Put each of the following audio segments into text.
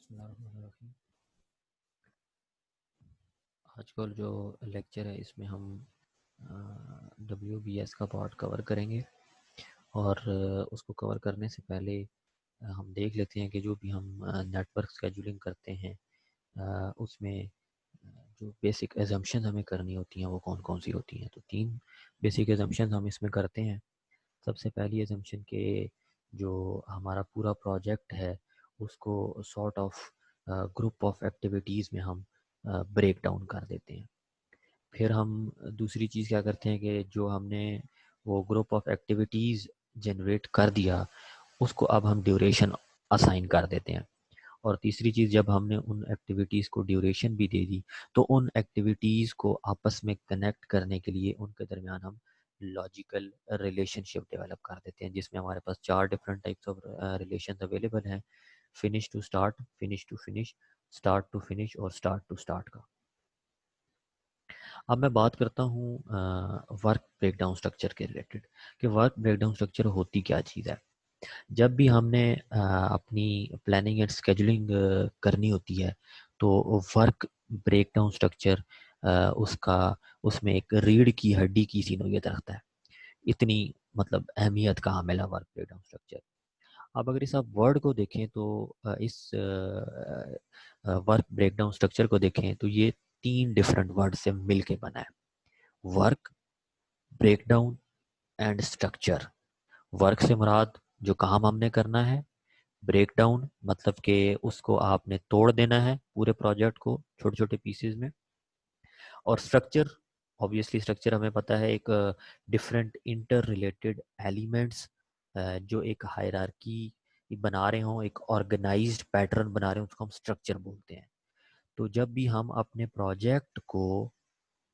बिस्मिल्लाहिर्रहमानिर्रहीम। आजकल जो लेक्चर है इसमें हम WBS का पार्ट कवर करेंगे और उसको कवर करने से पहले हम देख लेते हैं कि जो भी हम नेटवर्क शेड्यूलिंग करते हैं उसमें जो बेसिक एजम्पशन हमें करनी होती हैं वो कौन कौन सी होती हैं। तो 3 बेसिक एजम्पशन हम इसमें करते हैं। सबसे पहली एजम्पशन के जो हमारा पूरा प्रोजेक्ट है उसको sort of group of activities में हम ब्रेक डाउन कर देते हैं। फिर हम दूसरी चीज़ क्या करते हैं कि जो हमने वो ग्रुप ऑफ एक्टिविटीज़ जनरेट कर दिया उसको अब हम ड्यूरेशन असाइन कर देते हैं। और तीसरी चीज़, जब हमने उन एक्टिविटीज़ को ड्यूरेशन भी दे दी तो उन एक्टिविटीज़ को आपस में कनेक्ट करने के लिए उनके दरमियान हम लॉजिकल रिलेशनशिप डेवलप कर देते हैं, जिसमें हमारे पास 4 different types of relation available हैं। Finish to start, finish to finish, start to finish और स्टार्ट टू स्टार्ट का। अब मैं बात करता हूँ वर्क ब्रेकडाउन स्ट्रक्चर के रिलेटेड कि वर्क ब्रेकडाउन स्ट्रक्चर होती क्या चीज़ है। जब भी हमने अपनी प्लानिंग एंड स्केजुलिंग करनी होती है तो वर्क ब्रेकडाउन स्ट्रक्चर उसका उसमें एक रीढ़ की हड्डी की सी नोयत रखता है। इतनी मतलब अहमियत का हामिल है वर्क ब्रेकडाउन स्ट्रक्चर। अब अगर इस आप वर्ड को देखें तो इस वर्क ब्रेकडाउन स्ट्रक्चर को देखें तो ये 3 डिफरेंट वर्ड से मिल के बना है। Work, breakdown and structure. Work से मुराद जो काम हमने करना है, ब्रेक डाउन मतलब कि उसको आपने तोड़ देना है पूरे प्रोजेक्ट को छोटे छोटे पीसेस में। और स्ट्रक्चर, ऑब्वियसली स्ट्रक्चर हमें पता है एक डिफरेंट इंटर रिलेटेड एलिमेंट्स जो एक हायरार्की बना रहे हों, एक ऑर्गेनाइज्ड पैटर्न बना रहे हों, उसको हम स्ट्रक्चर बोलते हैं। तो जब भी हम अपने प्रोजेक्ट को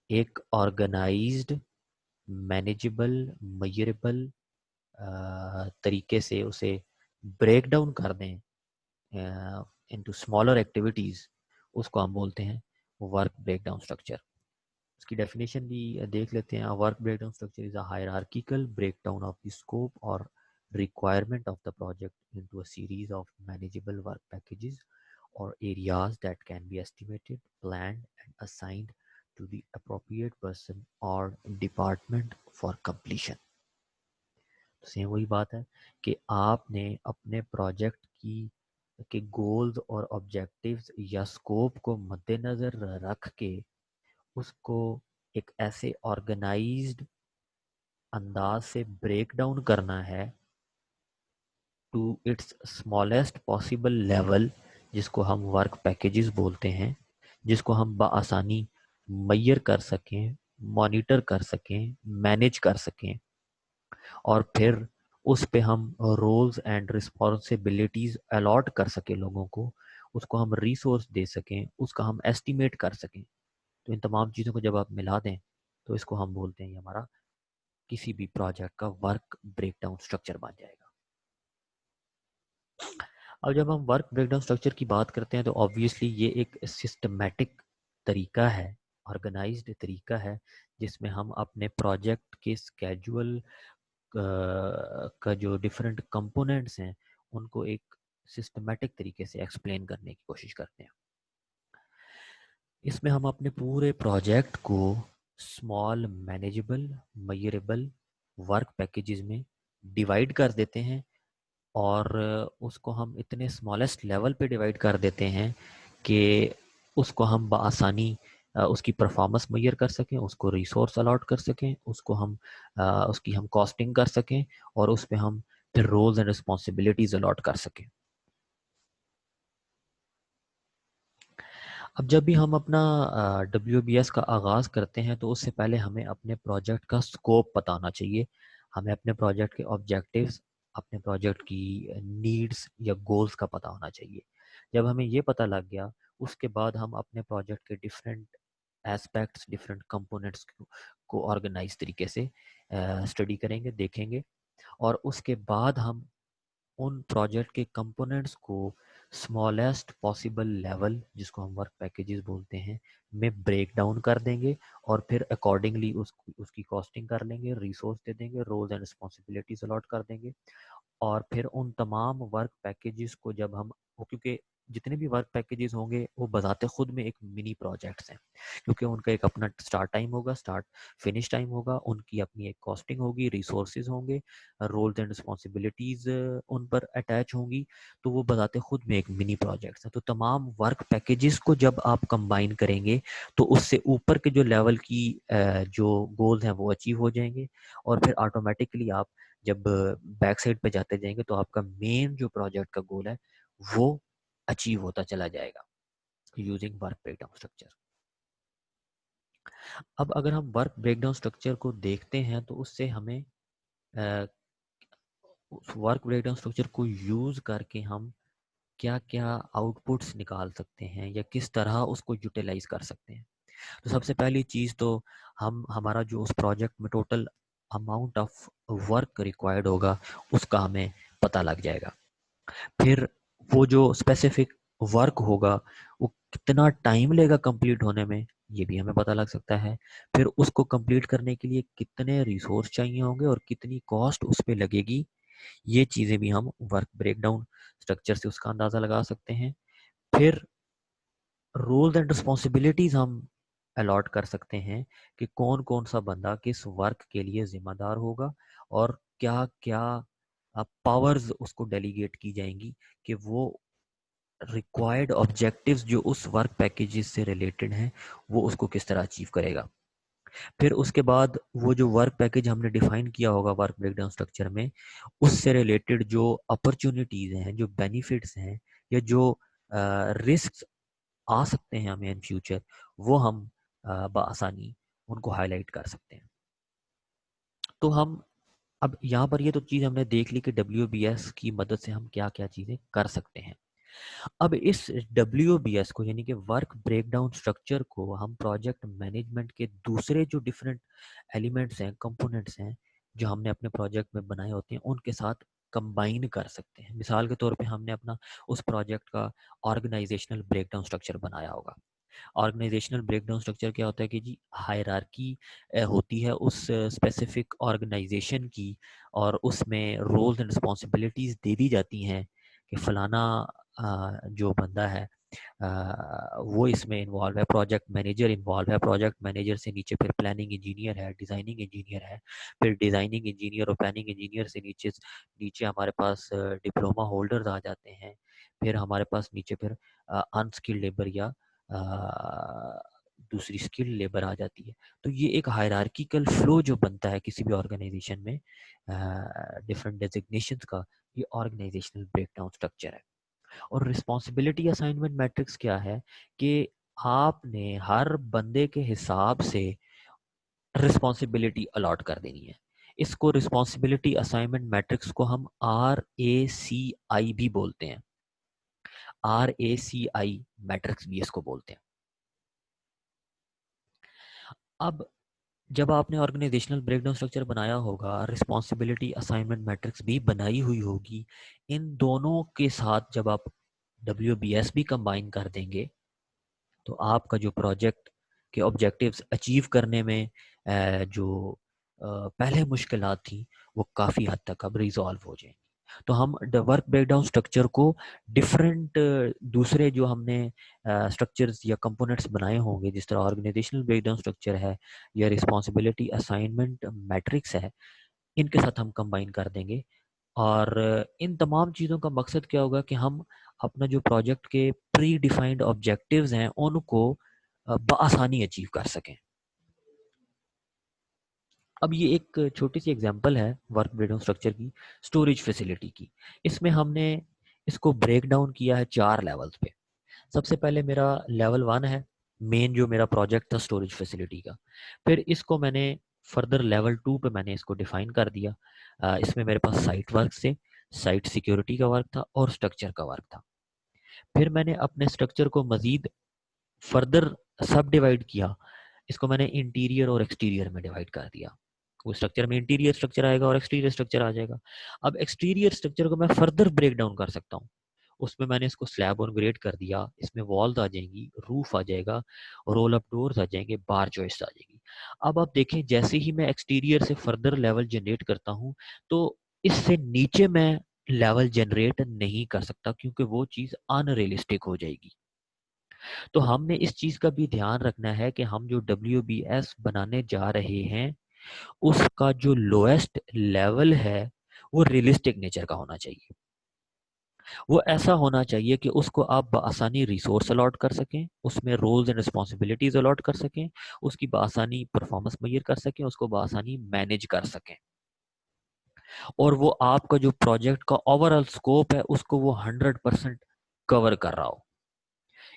एक ऑर्गेनाइज्ड, मैनेजेबल, मेजरेबल तरीके से उसे ब्रेक डाउन कर दें इनटू स्मॉलर एक्टिविटीज़, उसको हम बोलते हैं वर्क ब्रेकडाउन स्ट्रक्चर। उसकी डेफिनेशन भी देख लेते हैं। Work breakdown structure is a hierarchical breakdown of the scope और requirement of the project into a series of manageable work packages or areas that can be estimated, planned and assigned to the appropriate person or department for completion। तो same वही बात है कि आपने अपने project की के गोल्स और ऑब्जेक्टिव्स या स्कोप को मद्देनज़र रख के उसको एक ऐसे ऑर्गेनाइज्ड अंदाज से ब्रेक डाउन करना है to its smallest possible level, जिसको हम वर्क पैकेजेस बोलते हैं, जिसको हम बआसानी मैयर कर सकें, मॉनिटर कर सकें, मैनेज कर सकें। और फिर उस पे हम रोल्स एंड रिस्पॉन्सिबिलिटीज़ अलॉट कर सकें लोगों को, उसको हम रिसोर्स दे सकें, उसका हम एस्टिमेट कर सकें। तो इन तमाम चीज़ों को जब आप मिला दें तो इसको हम बोलते हैं ये हमारा किसी भी प्रोजेक्ट का वर्क ब्रेकडाउन स्ट्रक्चर बन जाएगा। अब जब हम वर्क ब्रेकडाउन स्ट्रक्चर की बात करते हैं तो ऑब्वियसली ये एक सिस्टमेटिक तरीका है, ऑर्गेनाइज्ड तरीका है, जिसमें हम अपने प्रोजेक्ट के स्केजुअल का जो डिफरेंट कंपोनेंट्स हैं उनको एक सिस्टमेटिक तरीके से एक्सप्लेन करने की कोशिश करते हैं। इसमें हम अपने पूरे प्रोजेक्ट को small, manageable, measurable work packages में डिवाइड कर देते हैं और उसको हम इतने स्मॉलेस्ट लेवल पे डिवाइड कर देते हैं कि उसको हम बआसानी उसकी परफॉर्मेंस मेजर कर सकें, उसको रिसोर्स अलॉट कर सकें, उसको हम उसकी हम कॉस्टिंग कर सकें और उस पर हम फिर रोल्स एंड रिस्पॉन्सिबिलिटीज़ अलॉट कर सकें। अब जब भी हम अपना WBS का आगाज़ करते हैं तो उससे पहले हमें अपने प्रोजेक्ट का स्कोप पता होना चाहिए। हमें अपने प्रोजेक्ट के ऑब्जेक्टिव्स, अपने प्रोजेक्ट की नीड्स या गोल्स का पता होना चाहिए। जब हमें ये पता लग गया उसके बाद हम अपने प्रोजेक्ट के डिफरेंट एस्पेक्ट्स, डिफरेंट कंपोनेंट्स को ऑर्गेनाइज तरीके से स्टडी करेंगे, देखेंगे और उसके बाद हम उन प्रोजेक्ट के कंपोनेंट्स को स्मॉलेस्ट पॉसिबल लेवल, जिसको हम वर्क पैकेजेस बोलते हैं, में ब्रेक डाउन कर देंगे और फिर अकॉर्डिंगली उसकी कॉस्टिंग कर लेंगे, रिसोर्स दे देंगे, रोल्स एंड रिस्पॉन्सिबिलिटीज अलॉट कर देंगे। और फिर उन तमाम वर्क पैकेजेस को जब हम, क्योंकि जितने भी वर्क पैकेजेस होंगे वो बजाते खुद में एक मिनी प्रोजेक्ट्स हैं, क्योंकि उनका एक अपना स्टार्ट टाइम होगा, स्टार्ट फिनिश टाइम होगा, उनकी अपनी एक कॉस्टिंग होगी, रिसोर्सेज होंगे, रोल्स एंड रिस्पॉन्सिबिलिटीज उन पर अटैच होंगी। तो वो बजाते खुद में एक मिनी प्रोजेक्ट्स हैं। तो तमाम वर्क पैकेजेस को जब आप कंबाइन करेंगे तो उससे ऊपर के जो लेवल की जो गोल्स हैं वो अचीव हो जाएंगे, और फिर ऑटोमेटिकली आप जब बैक साइड पे जाते जाएंगे तो आपका मेन जो प्रोजेक्ट का गोल है वो अचीव होता चला जाएगा यूजिंग वर्क ब्रेकडाउन स्ट्रक्चर। अब अगर हम वर्क ब्रेकडाउन स्ट्रक्चर को देखते हैं तो उससे हमें उस वर्क ब्रेकडाउन स्ट्रक्चर को यूज करके हम क्या क्या आउटपुट्स निकाल सकते हैं या किस तरह उसको यूटिलाइज कर सकते हैं। तो सबसे पहली चीज़ तो हम हमारा जो उस प्रोजेक्ट में total amount of work required होगा उसका हमें पता लग जाएगा। फिर वो जो स्पेसिफिक वर्क होगा वो कितना टाइम लेगा कंप्लीट होने में, ये भी हमें पता लग सकता है। फिर उसको कंप्लीट करने के लिए कितने रिसोर्स चाहिए होंगे और कितनी कॉस्ट उस पर लगेगी, ये चीज़ें भी हम वर्क ब्रेकडाउन स्ट्रक्चर से उसका अंदाज़ा लगा सकते हैं। फिर रोल्स एंड रिस्पॉन्सिबिलिटीज हम अलॉट कर सकते हैं कि कौन कौन सा बंदा किस वर्क के लिए जिम्मेदार होगा और क्या क्या पावर्स उसको डेलीगेट की जाएंगी कि वो रिक्वायर्ड ऑब्जेक्टिव्स जो उस वर्क पैकेजेस से रिलेटेड हैं वो उसको किस तरह अचीव करेगा। फिर उसके बाद वो जो वर्क पैकेज हमने डिफाइन किया होगा वर्क ब्रेकडाउन स्ट्रक्चर में, उससे रिलेटेड जो अपॉर्चुनिटीज हैं, जो बेनिफिट्स हैं, या जो रिस्क आ सकते हैं हमें इन फ्यूचर, वो हम बआसानी उनको हाईलाइट कर सकते हैं। तो हम अब यहाँ पर ये तो चीज़ हमने देख ली कि WBS की मदद से हम क्या क्या चीज़ें कर सकते हैं। अब इस WBS को यानी कि वर्क ब्रेकडाउन स्ट्रक्चर को हम प्रोजेक्ट मैनेजमेंट के दूसरे जो डिफरेंट एलिमेंट्स हैं, कंपोनेंट्स हैं, जो हमने अपने प्रोजेक्ट में बनाए होते हैं उनके साथ कंबाइन कर सकते हैं। मिसाल के तौर पे हमने अपना उस प्रोजेक्ट का ऑर्गेनाइजेशनल ब्रेकडाउन स्ट्रक्चर बनाया होगा। ऑर्गेनाइजेशनल ब्रेकडाउन स्ट्रक्चर क्या होता है कि जी हायरार्की होती है उस स्पेसिफिक ऑर्गेनाइजेशन की, और उसमें रोल्स एंड रिस्पॉन्सिबिलिटीज दे दी जाती हैं कि फलाना जो बंदा है वो इसमें इन्वॉल्व है, प्रोजेक्ट मैनेजर इन्वॉल्व है, प्रोजेक्ट मैनेजर से नीचे फिर प्लानिंग इंजीनियर है, डिज़ाइनिंग इंजीनियर है, फिर डिज़ाइनिंग इंजीनियर और प्लानिंग इंजीनियर से नीचे नीचे हमारे पास डिप्लोमा होल्डर्स आ जाते हैं। फिर हमारे पास नीचे फिर अनस्किल्ड लेबर या दूसरी स्किल लेबर आ जाती है। तो ये एक हायरार्किकल फ्लो जो बनता है किसी भी ऑर्गेनाइजेशन में डिफरेंट डेजिग्नेशंस का, ये ऑर्गेनाइजेशनल ब्रेकडाउन स्ट्रक्चर है। और रिस्पॉन्सिबिलिटी असाइनमेंट मैट्रिक्स क्या है कि आपने हर बंदे के हिसाब से रिस्पॉन्सिबिलिटी अलॉट कर देनी है। इसको रिस्पॉन्सिबिलिटी असाइनमेंट मैट्रिक्स को हम RACI भी बोलते हैं। RACI मैट्रिक्स भी इसको बोलते हैं। अब जब आपने ऑर्गेनाइजेशनल ब्रेकडाउन स्ट्रक्चर बनाया होगा, रिस्पॉन्सिबिलिटी असाइनमेंट मैट्रिक्स भी बनाई हुई होगी, इन दोनों के साथ जब आप WBS भी कंबाइन कर देंगे तो आपका जो प्रोजेक्ट के ऑब्जेक्टिव्स अचीव करने में जो पहले मुश्किलात थी वो काफ़ी हद तक अब रिजॉल्व हो जाएंगी। तो हम वर्क ब्रेकडाउन स्ट्रक्चर को डिफरेंट दूसरे जो हमने स्ट्रक्चर्स या कंपोनेंट्स बनाए होंगे, जिस तरह ऑर्गेनाइजेशनल ब्रेकडाउन स्ट्रक्चर है या रिस्पॉन्सिबिलिटी असाइनमेंट मैट्रिक्स है, इनके साथ हम कंबाइन कर देंगे। और इन तमाम चीज़ों का मकसद क्या होगा कि हम अपना जो प्रोजेक्ट के प्री डिफाइंड ऑब्जेक्टिव्स हैं उनको बआसानी अचीव कर सकें। अब ये एक छोटी सी एग्जांपल है वर्क ब्रेकडाउन स्ट्रक्चर की, स्टोरेज फैसिलिटी की। इसमें हमने इसको ब्रेक डाउन किया है 4 लेवल्स पे। सबसे पहले मेरा लेवल 1 है, मेन जो मेरा प्रोजेक्ट था स्टोरेज फैसिलिटी का। फिर इसको मैंने फर्दर लेवल 2 पे मैंने इसको डिफाइन कर दिया। इसमें मेरे पास साइट वर्क से साइट सिक्योरिटी का वर्क था और स्ट्रक्चर का वर्क था। फिर मैंने अपने स्ट्रक्चर को मजीद फर्दर सब डिवाइड किया। इसको मैंने इंटीरियर और एक्सटीरियर में डिवाइड कर दिया। वो स्ट्रक्चर में इंटीरियर स्ट्रक्चर आएगा और एक्सटीरियर स्ट्रक्चर आ जाएगा। अब एक्सटीरियर स्ट्रक्चर को मैं फर्दर ब्रेक डाउन कर सकता हूँ। उसमें मैंने इसको स्लैब ऑन ग्रेड कर दिया, इसमें वॉल्स आ जाएंगी, रूफ आ जाएगा, रोल अप डोर्स आ जाएंगे, बार जॉइस्ट आ जाएगी। अब आप देखें जैसे ही मैं एक्सटीरियर से फर्दर लेवल जनरेट करता हूँ तो इससे नीचे मैं लेवल जनरेट नहीं कर सकता, क्योंकि वो चीज़ अनरियलिस्टिक हो जाएगी। तो हमने इस चीज़ का भी ध्यान रखना है कि हम जो WBS बनाने जा रहे हैं उसका जो लोएस्ट लेवल है वो रियलिस्टिक नेचर का होना चाहिए। वो ऐसा होना चाहिए कि उसको आप बआसानी रिसोर्स अलॉट कर सकें, उसमें रोल्स एंड रिस्पॉन्सिबिलिटीज अलॉट कर सकें, उसकी बआसानी परफॉर्मेंस मेजर कर सकें, उसको बआसानी मैनेज कर सकें, और वो आपका जो प्रोजेक्ट का ओवरऑल स्कोप है उसको वो 100% कवर कर रहा हो।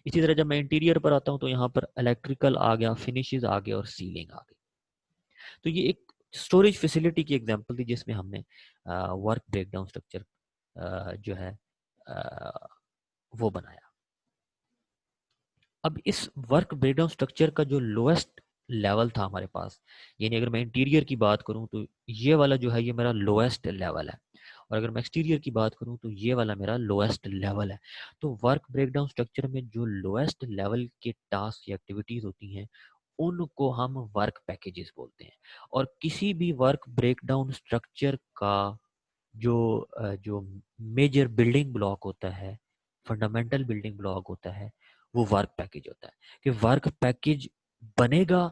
इसी तरह जब मैं इंटीरियर पर आता हूँ तो यहाँ पर इलेक्ट्रिकल आ गया, फिनिशेस आ गए और सीलिंग आ गई। तो ये एक स्टोरेज फैसिलिटी की एग्जांपल थी जिसमें हमने वर्क ब्रेकडाउन स्ट्रक्चर जो है अ, वो बनाया। अब इस वर्क ब्रेकडाउन स्ट्रक्चर का जो लोएस्ट लेवल था हमारे पास, यानी अगर मैं इंटीरियर की बात करूं तो ये वाला जो है ये मेरा लोएस्ट लेवल है, और अगर मैं एक्सटीरियर की बात करूं तो ये वाला मेरा लोएस्ट लेवल है। तो वर्क ब्रेकडाउन स्ट्रक्चर में जो लोएस्ट लेवल के टास्क या एक्टिविटीज होती हैं उनको हम वर्क पैकेजेस बोलते हैं। और किसी भी वर्क ब्रेकडाउन स्ट्रक्चर का जो मेजर बिल्डिंग ब्लॉक होता है, फंडामेंटल बिल्डिंग ब्लॉक होता है, वो वर्क पैकेज होता है। कि वर्क पैकेज बनेगा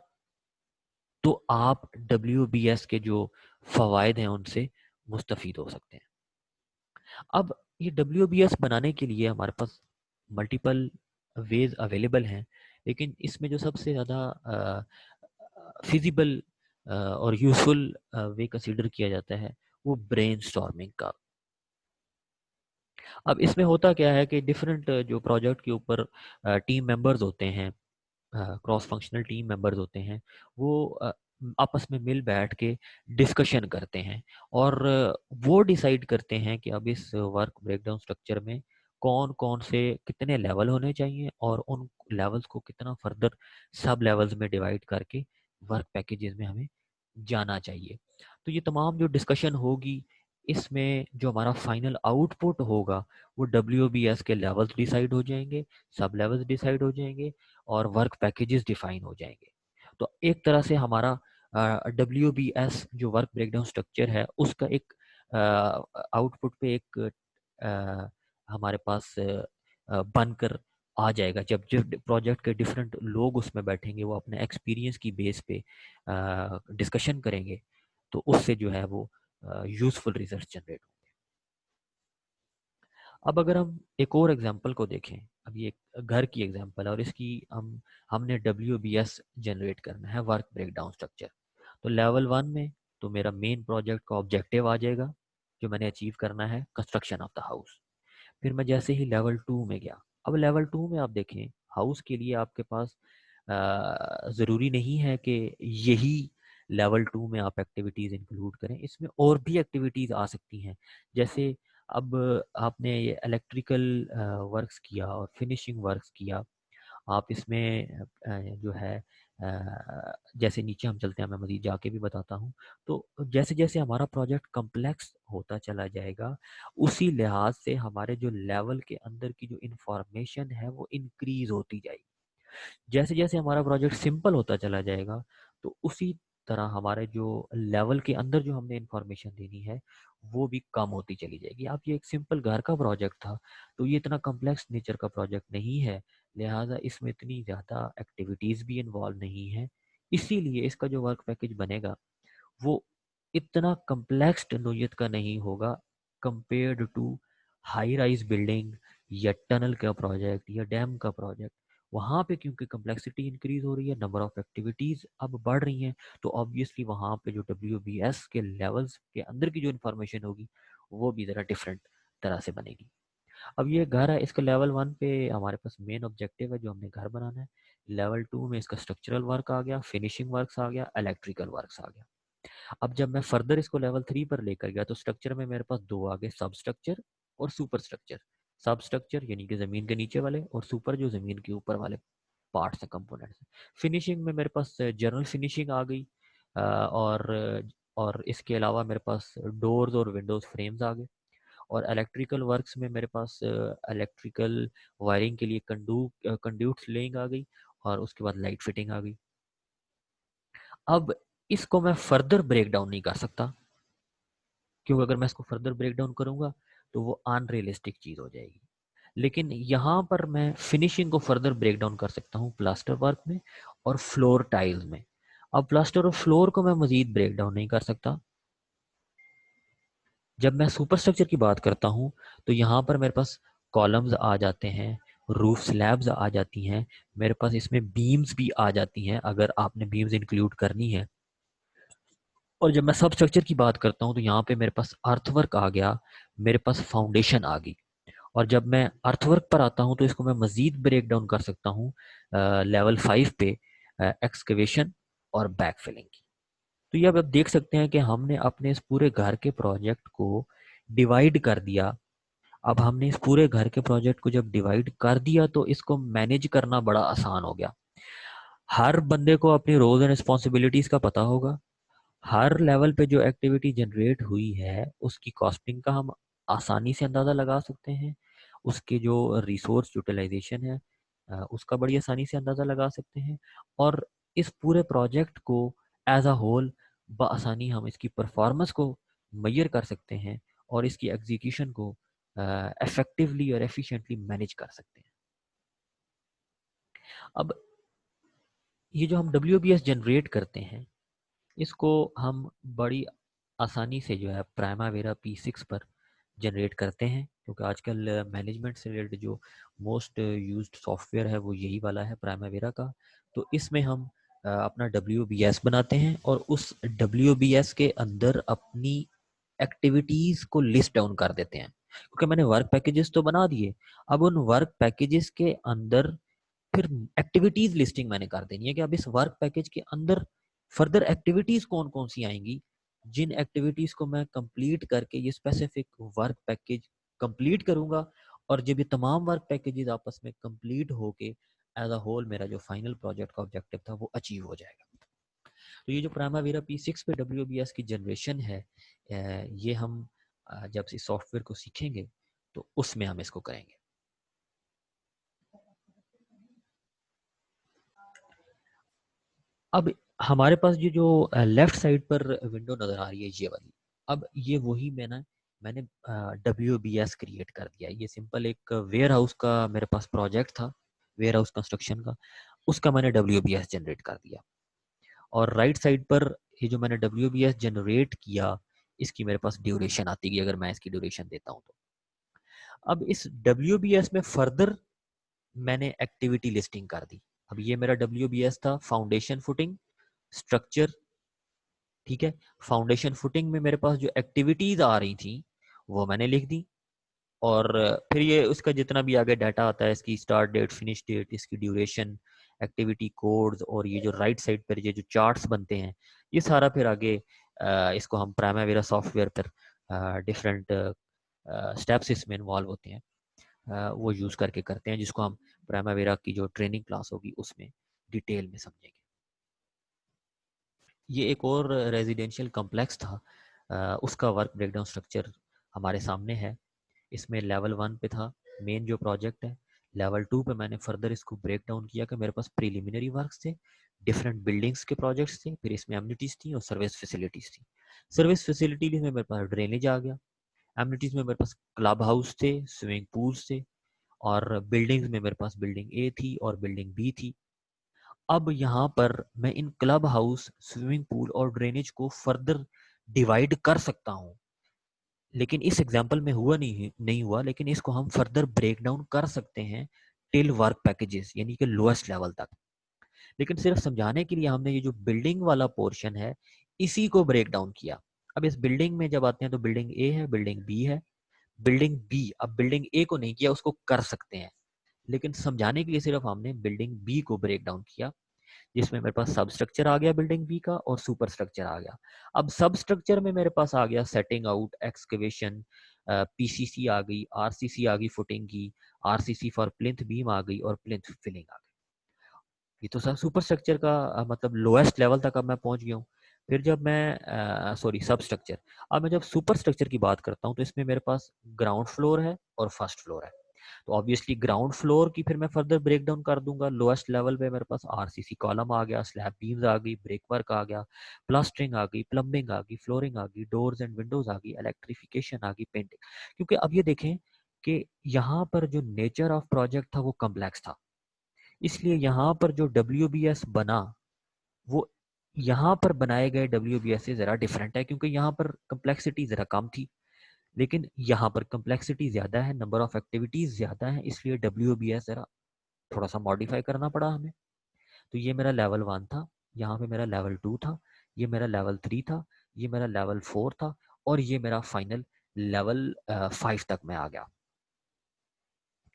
तो आप WBS के जो फवायद हैं उनसे मुस्तफीद हो सकते हैं। अब ये WBS बनाने के लिए हमारे पास मल्टीपल वेज अवेलेबल हैं, लेकिन इसमें जो सबसे ज़्यादा फिजिबल और यूजफुल वे कंसीडर किया जाता है वो ब्रेनस्टॉर्मिंग का। अब इसमें होता क्या है कि डिफरेंट जो प्रोजेक्ट के ऊपर टीम मेंबर्स होते हैं, क्रॉस फंक्शनल टीम मेंबर्स होते हैं, वो आपस में मिल बैठ के डिस्कशन करते हैं, और वो डिसाइड करते हैं कि अब इस वर्क ब्रेकडाउन स्ट्रक्चर में कौन कौन से कितने लेवल होने चाहिए और उन लेवल्स को कितना फर्दर सब लेवल्स में डिवाइड करके वर्क पैकेजेस में हमें जाना चाहिए। तो ये तमाम जो डिस्कशन होगी इसमें जो हमारा फाइनल आउटपुट होगा वो WBS के लेवल्स डिसाइड हो जाएंगे, सब लेवल्स डिसाइड हो जाएंगे, और वर्क पैकेजेस डिफाइन हो जाएंगे। तो एक तरह से हमारा WBS जो वर्क ब्रेकडाउन स्ट्रक्चर है उसका एक आउटपुट पे एक हमारे पास बनकर आ जाएगा। जब जब प्रोजेक्ट के डिफरेंट लोग उसमें बैठेंगे वो अपने एक्सपीरियंस की बेस पे डिस्कशन करेंगे, तो उससे जो है वो यूजफुल रिजल्ट जनरेट होंगे। अब अगर हम एक और एग्जांपल को देखें, अब ये एक घर की एग्जांपल है और इसकी हमने WBS जनरेट करना है वर्क ब्रेकडाउन स्ट्रक्चर। तो लेवल 1 में तो मेरा मेन प्रोजेक्ट का ऑब्जेक्टिव आ जाएगा जो मैंने अचीव करना है, कंस्ट्रक्शन ऑफ द हाउस। फिर मैं जैसे ही लेवल 2 में गया, अब लेवल 2 में आप देखें हाउस के लिए आपके पास ज़रूरी नहीं है कि यही लेवल 2 में आप एक्टिविटीज़ इंक्लूड करें, इसमें और भी एक्टिविटीज़ आ सकती हैं। जैसे अब आपने ये इलेक्ट्रिकल वर्क्स किया और फिनिशिंग वर्क्स किया, आप इसमें जो है जैसे नीचे हम चलते हैं, मैं मज़ीद जाके भी बताता हूँ। तो जैसे जैसे हमारा प्रोजेक्ट कम्प्लेक्स होता चला जाएगा उसी लिहाज से हमारे जो लेवल के अंदर की जो इंफॉर्मेशन है वो इंक्रीज होती जाएगी। जैसे जैसे हमारा प्रोजेक्ट सिंपल होता चला जाएगा तो उसी तरह हमारे जो लेवल के अंदर जो हमने इंफॉर्मेशन देनी है वो भी कम होती चली जाएगी। आप ये एक सिंपल घर का प्रोजेक्ट था तो ये इतना कम्प्लेक्स नेचर का प्रोजेक्ट नहीं है, लिहाजा इसमें इतनी ज़्यादा एक्टिविटीज़ भी इन्वॉल्व नहीं है। इसीलिए इसका जो वर्क पैकेज बनेगा वो इतना कम्प्लेक्स नोयत का नहीं होगा compared to high rise building या टनल का प्रोजेक्ट या डैम का प्रोजेक्ट। वहाँ पे क्योंकि कम्प्लेक्सिटी इंक्रीज हो रही है, नंबर ऑफ एक्टिविटीज़ अब बढ़ रही हैं, तो ऑब्वियसली वहाँ पे जो WBS के लेवल्स के अंदर की जो इन्फॉर्मेशन होगी वो भी ज़रा डिफरेंट तरह से बनेगी। अब ये घर है, इसका लेवल 1 पे हमारे पास मेन ऑब्जेक्टिव है जो हमने घर बनाना है। लेवल 2 में इसका स्ट्रक्चरल वर्क आ गया, फिनिशिंग वर्क्स आ गया, इलेक्ट्रिकल वर्क्स आ गया। अब जब मैं फर्दर इसको लेवल 3 पर लेकर गया तो स्ट्रक्चर में मेरे पास दो आ गए, सब स्ट्रक्चर और सुपर स्ट्रक्चर। सब स्ट्रक्चर यानी कि ज़मीन के नीचे वाले, और सुपर जो ज़मीन के ऊपर वाले पार्ट्स हैं, कंपोनेंट्स हैं। फिनिशिंग में मेरे पास जनरल फिनिशिंग आ गई, और इसके अलावा मेरे पास डोर्स और विंडोज फ्रेम्स आ गए। और इलेक्ट्रिकल वर्क्स में मेरे पास इलेक्ट्रिकल वायरिंग के लिए कंड्यूट्स लेइंग आ गई, और उसके बाद लाइट फिटिंग आ गई। अब इसको मैं फर्दर ब्रेक डाउन नहीं कर सकता, क्योंकि अगर मैं इसको फर्दर ब्रेक डाउन करूंगा तो वो अनरियलिस्टिक चीज़ हो जाएगी। लेकिन यहाँ पर मैं फिनिशिंग को फर्दर ब्रेक डाउन कर सकता हूँ प्लास्टर वर्क में और फ्लोर टाइल्स में। अब प्लास्टर और फ्लोर को मैं मजीद ब्रेक डाउन नहीं कर सकता। जब मैं सुपर स्ट्रक्चर की बात करता हूँ तो यहाँ पर मेरे पास कॉलम्स आ जाते हैं, रूफ स्लैब्स आ जाती हैं, मेरे पास इसमें बीम्स भी आ जाती हैं अगर आपने बीम्स इंक्लूड करनी है। और जब मैं सब स्ट्रक्चर की बात करता हूँ तो यहाँ पे मेरे पास अर्थवर्क आ गया, मेरे पास फाउंडेशन आ गई। और जब मैं अर्थवर्क पर आता हूँ तो इसको मैं मजीद ब्रेक डाउन कर सकता हूँ लेवल 5 पे, एक्सकवेशन और बैक फिलिंग की। तो ये अब आप देख सकते हैं कि हमने अपने इस पूरे घर के प्रोजेक्ट को डिवाइड कर दिया। अब हमने इस पूरे घर के प्रोजेक्ट को जब डिवाइड कर दिया तो इसको मैनेज करना बड़ा आसान हो गया। हर बंदे को अपनी रोल्स एंड रिस्पॉन्सिबिलिटीज का पता होगा। हर लेवल पे जो एक्टिविटी जनरेट हुई है उसकी कॉस्टिंग का हम आसानी से अंदाज़ा लगा सकते हैं। उसके जो रिसोर्स यूटिलाइजेशन है उसका बड़ी आसानी से अंदाज़ा लगा सकते हैं। और इस पूरे प्रोजेक्ट को एज अ होल बआसानी हम इसकी परफॉर्मेंस को मेजर कर सकते हैं और इसकी एग्जीक्यूशन को इफेक्टिवली और एफिशिएंटली मैनेज कर सकते हैं। अब ये जो हम WBS जनरेट करते हैं इसको हम बड़ी आसानी से जो है प्राइमावेरा P6 पर जनरेट करते हैं, क्योंकि आजकल मैनेजमेंट से रिलेटेड जो मोस्ट यूज्ड सॉफ्टवेयर है वो यही वाला है प्राइमावेरा का। तो इसमें हम अपना WBS बनाते हैं और उस WBS के अंदर अपनी एक्टिविटीज़ को लिस्ट डाउन कर देते हैं, क्योंकि मैंने वर्क पैकेजेस तो बना दिए। अब उन वर्क पैकेजेस के अंदर फिर एक्टिविटीज लिस्टिंग मैंने कर देनी है कि अब इस वर्क पैकेज के अंदर फर्दर एक्टिविटीज कौन कौन सी आएंगी, जिन एक्टिविटीज को मैं कंप्लीट करके ये स्पेसिफिक वर्क पैकेज कंप्लीट करूंगा। और जब ये तमाम वर्क पैकेजेस आपस में कंप्लीट होके एज अ होल मेरा जो फाइनल प्रोजेक्ट का ऑब्जेक्टिव था वो अचीव हो जाएगा। तो ये जो प्राइमावेरा P6 पे WBS की जनरेशन है, ये हम जब इस सॉफ्टवेयर को सीखेंगे तो उसमें हम इसको करेंगे। अब हमारे पास ये जो लेफ्ट साइड पर विंडो नज़र आ रही है ये वाली, अब ये वही मैंने WBS क्रिएट कर दिया। ये सिंपल एक वेयर हाउस का मेरे पास प्रोजेक्ट था, वेयर हाउस कंस्ट्रक्शन का, उसका मैंने WBS जनरेट कर दिया। और राइट साइड पर ये जो मैंने WBS जनरेट किया इसकी मेरे पास ड्यूरेशन आती गई, अगर मैं इसकी ड्यूरेशन देता हूँ तो। अब इस WBS में फर्दर मैंने एक्टिविटी लिस्टिंग कर दी। अब ये मेरा WBS था फाउंडेशन फुटिंग स्ट्रक्चर, ठीक है। फाउंडेशन फुटिंग में मेरे पास जो एक्टिविटीज आ रही थी वो मैंने लिख दी। और फिर ये उसका जितना भी आगे डाटा आता है, इसकी स्टार्ट डेट, फिनिश डेट, इसकी ड्यूरेशन, एक्टिविटी कोड्स, और ये जो राइट साइड पर ये जो चार्ट्स बनते हैं, ये सारा फिर आगे इसको हम प्राइमावेरा सॉफ्टवेयर पर डिफरेंट स्टेप्स इसमें इन्वॉल्व होते हैं, वो यूज़ करके करते हैं, जिसको हम प्राइमावेरा की जो ट्रेनिंग क्लास होगी उसमें डिटेल में समझेंगे। ये एक और रेजिडेंशियल कॉम्प्लेक्स था, उसका वर्क ब्रेकडाउन स्ट्रक्चर हमारे सामने है। इसमें लेवल 1 पे था मेन जो प्रोजेक्ट है। लेवल 2 पे मैंने फर्दर इसको ब्रेक डाउन किया कि मेरे पास प्रीलिमिनरी वर्क्स थे, डिफरेंट बिल्डिंग्स के प्रोजेक्ट्स थे, फिर इसमें एमिनिटीज थी और सर्विस फैसिलिटीज थी। सर्विस फैसिलिटीज में मेरे पास ड्रेनेज आ गया, एमिनिटीज में मेरे पास क्लब हाउस थे, स्विमिंग पूल्स थे, और बिल्डिंग्स में मेरे पास बिल्डिंग ए थी और बिल्डिंग बी थी। अब यहाँ पर मैं इन क्लब हाउस, स्विमिंग पूल और ड्रेनेज को फर्दर डिवाइड कर सकता हूँ, लेकिन इस एग्जाम्पल में नहीं हुआ, लेकिन इसको हम फर्दर ब्रेक डाउन कर सकते हैं टिल वर्क पैकेजेस, यानी कि लोएस्ट लेवल तक। लेकिन सिर्फ समझाने के लिए हमने ये जो बिल्डिंग वाला पोर्शन है इसी को ब्रेक डाउन किया। अब इस बिल्डिंग में जब आते हैं तो बिल्डिंग ए है, बिल्डिंग बी है, बिल्डिंग बी, अब बिल्डिंग ए को नहीं किया, उसको कर सकते हैं, लेकिन समझाने के लिए सिर्फ हमने बिल्डिंग बी को ब्रेक डाउन किया, जिसमें मेरे पास सब स्ट्रक्चर आ गया बिल्डिंग बी का और सुपर स्ट्रक्चर आ गया। अब सब स्ट्रक्चर में मेरे पास आ गया सेटिंग आउट, एक्सकवेशन, PCC आ गई, RCC आ गई फुटिंग की, RCC फॉर प्लिंथ बीम आ गई और प्लिंथ फिलिंग आ गई। ये तो सब सुपर स्ट्रक्चर का मतलब लोएस्ट लेवल तक अब मैं पहुंच गया हूँ। फिर जब मैं सॉरी सब स्ट्रक्चर, अब मैं जब सुपर स्ट्रक्चर की बात करता हूँ तो इसमें मेरे पास ग्राउंड फ्लोर है और फर्स्ट फ्लोर है। तो ऑब्वियसली ग्राउंड फ्लोर की फिर मैं फर्दर ब्रेक डाउन कर दूंगा। लोएस्ट लेवल पे मेरे पास आरसीसी कॉलम आ गया, स्लैब बीम्स आ गई, ब्रेक वर्क आ गया, प्लास्टरिंग आ गई, प्लम्बिंग आ गई, फ्लोरिंग आ गई, डोर्स एंड विंडोज आ गई, इलेक्ट्रिफिकेशन आ गई, पेंटिंग। क्योंकि अब ये देखें कि यहाँ पर जो नेचर ऑफ प्रोजेक्ट था वो कम्प्लेक्स था, इसलिए यहाँ पर जो WBS बना वो यहाँ पर बनाए गए WBS से ज़रा डिफरेंट है, क्योंकि यहाँ पर कम्प्लेक्सिटी ज़रा कम थी, लेकिन यहाँ पर कम्प्लेक्सिटी ज़्यादा है, नंबर ऑफ एक्टिविटीज़ ज़्यादा है, इसलिए WBS ज़रा थोड़ा सा मॉडिफाई करना पड़ा हमें। तो ये मेरा लेवल 1 था, यहाँ पे मेरा लेवल 2 था, ये मेरा लेवल 3 था, ये मेरा लेवल 4 था, और ये मेरा फाइनल लेवल 5 तक मैं आ गया।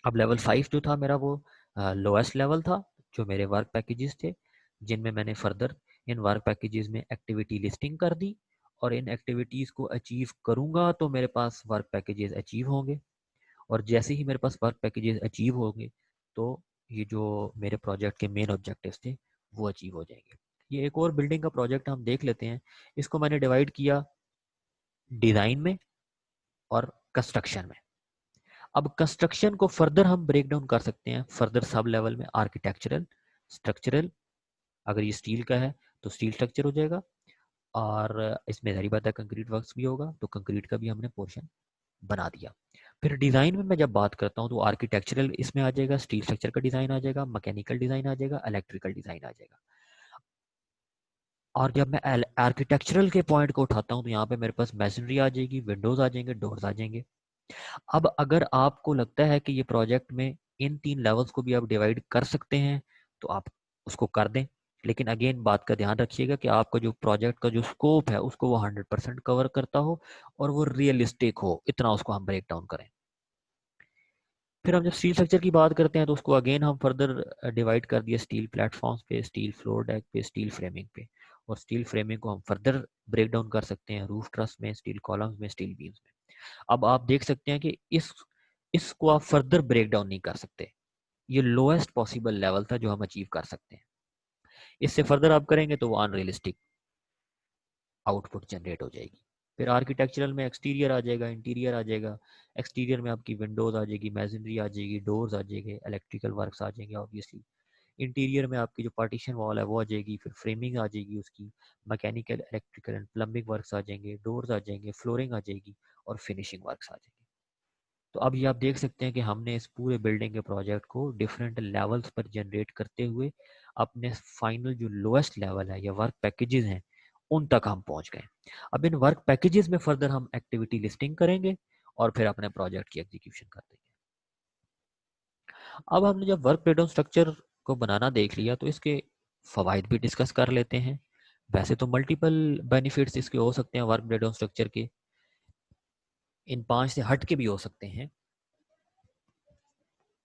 अब लेवल 5 जो था मेरा वो लोएस्ट लेवल था, जो मेरे वर्क पैकेजेस थे, जिनमें मैंने फर्दर इन वर्क पैकेजेस में एक्टिविटी लिस्टिंग कर दी, और इन एक्टिविटीज़ को अचीव करूँगा तो मेरे पास वर्क पैकेजेस अचीव होंगे, और जैसे ही मेरे पास वर्क पैकेजेस अचीव होंगे तो ये जो मेरे प्रोजेक्ट के मेन ऑब्जेक्टिव्स थे वो अचीव हो जाएंगे। ये एक और बिल्डिंग का प्रोजेक्ट हम देख लेते हैं। इसको मैंने डिवाइड किया डिज़ाइन में और कंस्ट्रक्शन में। अब कंस्ट्रक्शन को फर्दर हम ब्रेक डाउन कर सकते हैं फर्दर सब लेवल में, आर्किटेक्चरल, स्ट्रक्चरल, अगर ये स्टील का है तो स्टील स्ट्रक्चर हो जाएगा, और इसमें जारी बात है कंक्रीट वर्क्स भी होगा तो कंक्रीट का भी हमने पोर्शन बना दिया। फिर डिज़ाइन में मैं जब बात करता हूँ तो आर्किटेक्चरल इसमें आ जाएगा, स्टील स्ट्रक्चर का डिज़ाइन आ जाएगा, मैकेनिकल डिज़ाइन आ जाएगा, इलेक्ट्रिकल डिज़ाइन आ जाएगा। और जब मैं आर्किटेक्चरल के पॉइंट को उठाता हूँ तो यहाँ पे मेरे पास मैसनरी आ जाएगी, विंडोज आ जाएंगे, डोर्स आ जाएंगे। अब अगर आपको लगता है कि ये प्रोजेक्ट में इन 3 लेवल्स को भी आप डिवाइड कर सकते हैं तो आप उसको कर दें, लेकिन अगेन बात का ध्यान रखिएगा कि आपका जो प्रोजेक्ट का जो स्कोप है उसको वो 100% कवर करता हो और वो रियलिस्टिक हो, इतना उसको हम ब्रेक डाउन करें। फिर हम जब स्टील स्ट्रक्चर की बात करते हैं तो उसको अगेन हम फर्दर डिवाइड कर दिया स्टील प्लेटफॉर्म्स पे, स्टील फ्लोर डेक पे, स्टील फ्रेमिंग पे, और स्टील फ्रेमिंग को हम फर्दर ब्रेक डाउन कर सकते हैं रूफ ट्रस में, स्टील कॉलम्स में, स्टील बीम्स में। अब आप देख सकते हैं कि इसको आप फर्दर ब्रेक डाउन नहीं कर सकते, ये लोएस्ट पॉसिबल लेवल था जो हम अचीव कर सकते हैं। इससे फर्दर आप करेंगे तो वो अनरियलिस्टिक आउटपुट जनरेट हो जाएगी। फिर आर्किटेक्चरल में एक्सटीरियर आ जाएगा, इंटीरियर आ जाएगा। एक्सटीरियर में आपकी विंडोज आ जाएगी, मैसनरी आ जाएगी, डोर्स आ जाएंगे, इलेक्ट्रिकल वर्क्स आ जाएंगे ऑब्वियसली। इंटीरियर में आपकी जो पार्टीशन वॉल है वो आ जाएगी, फिर फ्रेमिंग आ जाएगी उसकी, mechanical, electrical and plumbing works आ जाएंगे, डोर्स आ जाएंगे, फ्लोरिंग आ जाएगी, और फिनिशिंग वर्क्स आ जाएंगे। तो अब ये आप देख सकते हैं कि हमने इस पूरे बिल्डिंग के प्रोजेक्ट को डिफरेंट लेवल्स पर जनरेट करते हुए अपने फाइनल जो लोएस्ट लेवल है या वर्क पैकेजेस हैं उन तक हम पहुंच गए। अब इन वर्क पैकेजेस में फर्दर हम एक्टिविटी लिस्टिंग करेंगे और फिर अपने प्रोजेक्ट की एग्जीक्यूशन कर देंगे। अब हमने जब वर्क ब्रेकडाउन स्ट्रक्चर को बनाना देख लिया तो इसके फवायद भी डिस्कस कर लेते हैं। वैसे तो मल्टीपल बेनिफिट्स इसके हो सकते हैं वर्क ब्रेकडाउन स्ट्रक्चर के, इन 5 से हट के भी हो सकते हैं,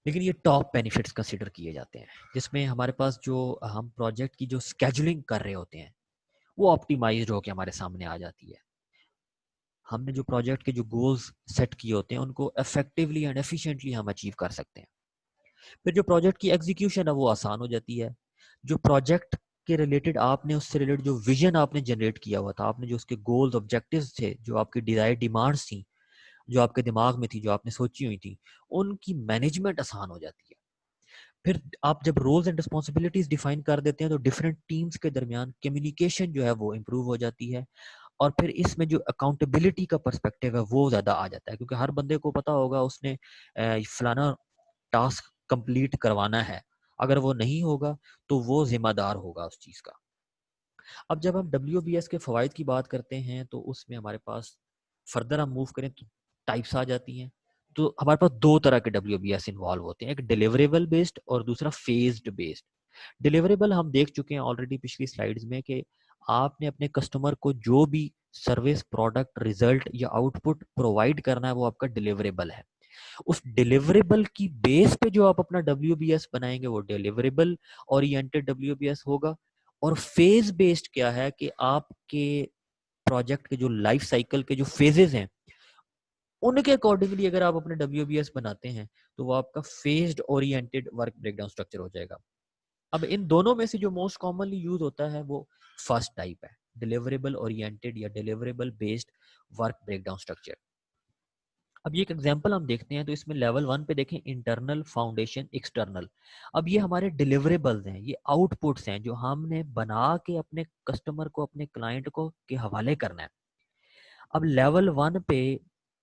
लेकिन ये टॉप बेनिफिट्स कंसिडर किए जाते हैं जिसमें हमारे पास जो हम प्रोजेक्ट की जो स्केजुलिंग कर रहे होते हैं वो ऑप्टिमाइज्ड होकर हमारे सामने आ जाती है। हमने जो प्रोजेक्ट के जो गोल्स सेट किए होते हैं उनको इफेक्टिवली एंड एफिशिएंटली हम अचीव कर सकते हैं। फिर जो प्रोजेक्ट की एग्जीक्यूशन है वो आसान हो जाती है। जो प्रोजेक्ट के रिलेटेड आपने उससे रिलेटेड जो विजन आपने जनरेट किया हुआ था, आपने जो उसके गोल्स ऑब्जेक्टिव्स थे, जो आपकी डिजायर्ड डिमांड्स थी, जो आपके दिमाग में थी, जो आपने सोची हुई थी, उनकी मैनेजमेंट आसान हो जाती है। फिर आप जब रोल्स एंड रिस्पॉन्सिबिलिटीज डिफाइन कर देते हैं तो डिफरेंट टीम्स के दरमियान कम्युनिकेशन जो है वो इम्प्रूव हो जाती है, और फिर इसमें जो अकाउंटेबिलिटी का पर्सपेक्टिव है वो ज़्यादा आ जाता है, क्योंकि हर बंदे को पता होगा उसने फलाना टास्क कंप्लीट करवाना है, अगर वो नहीं होगा तो वो जिम्मेदार होगा उस चीज़ का। अब जब हम WBS के फ़वाइद की बात करते हैं तो उसमें हमारे पास फर्दर हम मूव करें तो टाइप्स आ जाती हैं। तो हमारे पास 2 तरह के WBS इन्वॉल्व होते हैं, एक डिलीवरेबल बेस्ड और दूसरा फेज्ड बेस्ड। डिलीवरेबल हम देख चुके हैं ऑलरेडी पिछली स्लाइड्स में कि आपने अपने कस्टमर को जो भी सर्विस, प्रोडक्ट, रिजल्ट या आउटपुट प्रोवाइड करना है वो आपका डिलीवरेबल है। उस डिलीवरेबल की बेस पे जो आप अपना WBS बनाएंगे वो डिलीवरेबल ओरिएंटेड WBS होगा। और फेज बेस्ड क्या है कि आपके प्रोजेक्ट के जो लाइफ साइकिल के जो फेजेस हैं उनके अकॉर्डिंगली अगर आप अपने WBS बनाते हैं तो वो आपका phased oriented work breakdown structure हो जाएगा। अब इन दोनों में से जो मोस्ट कॉमनली यूज होता है वो फर्स्ट टाइप है, डिलीवरेबल ओरिएंटेड या deliverable based work breakdown structure. अब ये एक एग्जांपल हम देखते हैं, तो इसमें लेवल 1 पे देखें इंटरनल, फाउंडेशन, एक्सटर्नल। अब ये हमारे डिलीवरेबल्स हैं, ये आउटपुट्स हैं जो हमने बना के अपने कस्टमर को, अपने क्लाइंट को के हवाले करना है। अब लेवल 1 पे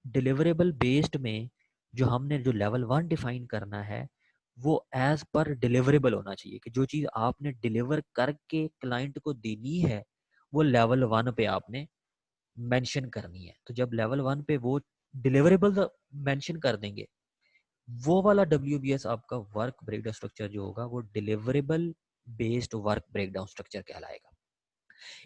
डिलीवरेबल बेस्ड में जो हमने जो लेवल 1 डिफाइन करना है वो एज पर डिलीवरेबल होना चाहिए, कि जो चीज़ आपने डिलीवर करके क्लाइंट को देनी है वो लेवल 1 पे आपने मेंशन करनी है। तो जब लेवल 1 पे वो डिलीवरेबल मेंशन कर देंगे, वो वाला WBS आपका वर्क ब्रेकडाउन स्ट्रक्चर जो होगा वो deliverable based work breakdown structure कहलाएगा।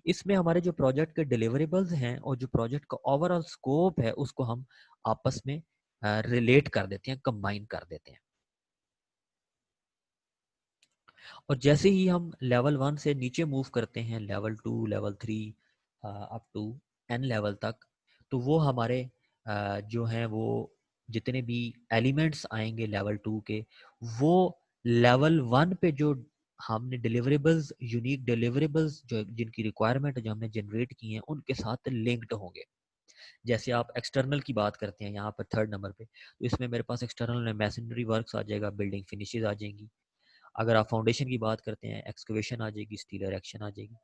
इसमें हमारे जो प्रोजेक्ट के डिलीवरेबल्स हैं और जो प्रोजेक्ट का ओवरऑल स्कोप है उसको हम आपस में रिलेट कर देते हैं, कंबाइन कर देते हैं। और जैसे ही हम लेवल 1 से नीचे मूव करते हैं, level 2, level 3 up to n level तक, तो वो हमारे जो हैं वो जितने भी एलिमेंट्स आएंगे लेवल 2 के, वो लेवल 1 पे जो हमने डिलीवरेबल्स, यूनिक डिलीवरेबल्स जो जिनकी रिक्वायरमेंट जो हमने जनरेट की हैं उनके साथ लिंक्ड होंगे। जैसे आप एक्सटर्नल की बात करते हैं यहाँ पर थर्ड नंबर पे, तो इसमें मेरे पास एक्सटर्नल में मैसनरी वर्क्स आ जाएगा, बिल्डिंग फिनिशेज आ जाएंगी। अगर आप फाउंडेशन की बात करते हैं, एक्सकवेशन आ जाएगी, स्टील इरेक्शन आ जाएगी।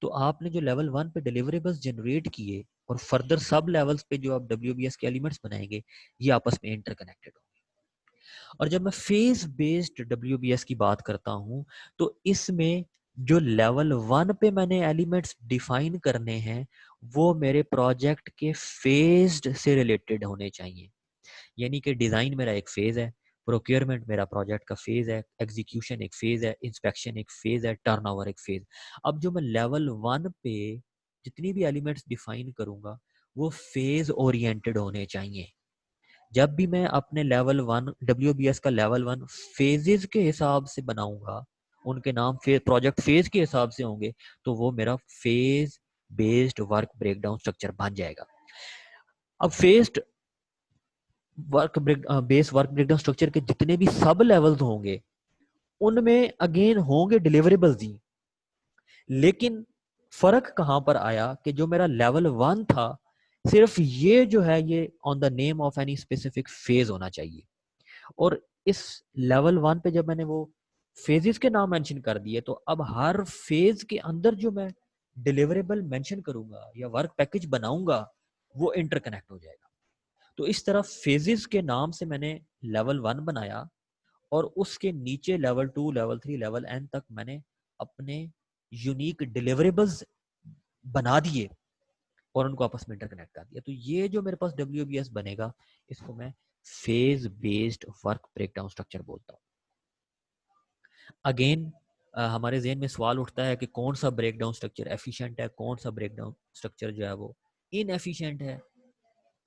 तो आपने जो लेवल 1 पे डिलीवरेबल्स जनरेट किए और फर्दर सब लेवल्स पे जो आप WBS के एलिमेंट्स बनाएंगे, ये आपस में इंटरकनेक्टेड होंगे। और जब मैं फेज बेस्ड WBS की बात करता हूं, तो इसमें जो लेवल 1 पे मैंने एलिमेंट्स डिफाइन करने हैं वो मेरे प्रोजेक्ट के फेज्ड से रिलेटेड होने चाहिए। यानी कि डिज़ाइन मेरा एक फेज़ है, प्रोक्योरमेंट मेरा प्रोजेक्ट का फेज़ है, एग्जीक्यूशन एक फेज़ है, इंस्पेक्शन एक फेज़ है, टर्नओवर एक फेज़। अब जो मैं लेवल 1 पे जितनी भी एलिमेंट्स डिफाइन करूंगा वो फेज ओरिएंटेड होने चाहिए। जब भी मैं अपने लेवल 1 WBS का लेवल 1 फेजेस के हिसाब से बनाऊंगा, उनके नाम प्रोजेक्ट फेज के हिसाब से होंगे, तो वो मेरा phase based work breakdown structure बन जाएगा। अब phased base work breakdown structure के जितने भी सब लेवल्स होंगे उनमें अगेन होंगे डिलीवरेबल्स ही, लेकिन फर्क कहां पर आया कि जो मेरा लेवल 1 था, सिर्फ ये जो है ये on the name of any specific phase होना चाहिए। और इस लेवल 1 पे जब मैंने वो फेजेस के नाम मेंशन कर दिए, तो अब हर फेज के अंदर जो मैं डिलीवरेबल मेंशन करूंगा या वर्क पैकेज बनाऊंगा वो इंटरकनेक्ट हो जाएगा। तो इस तरह फेजेस के नाम से मैंने लेवल 1 बनाया और उसके नीचे लेवल 2, लेवल 3, लेवल n तक मैंने अपने यूनिक डिलीवरेबल्स बना दिए और उनको आपस में इंटरकनेक्ट कर दिया। तो ये जो मेरे पास WBS बनेगा, इसको मैं phase based work breakdown structure बोलता हूँ। अगेन हमारे जहन में सवाल उठता है कि कौन सा ब्रेकडाउन स्ट्रक्चर एफिशिएंट है, कौन सा ब्रेकडाउन स्ट्रक्चर जो है वो इनएफिशिएंट है।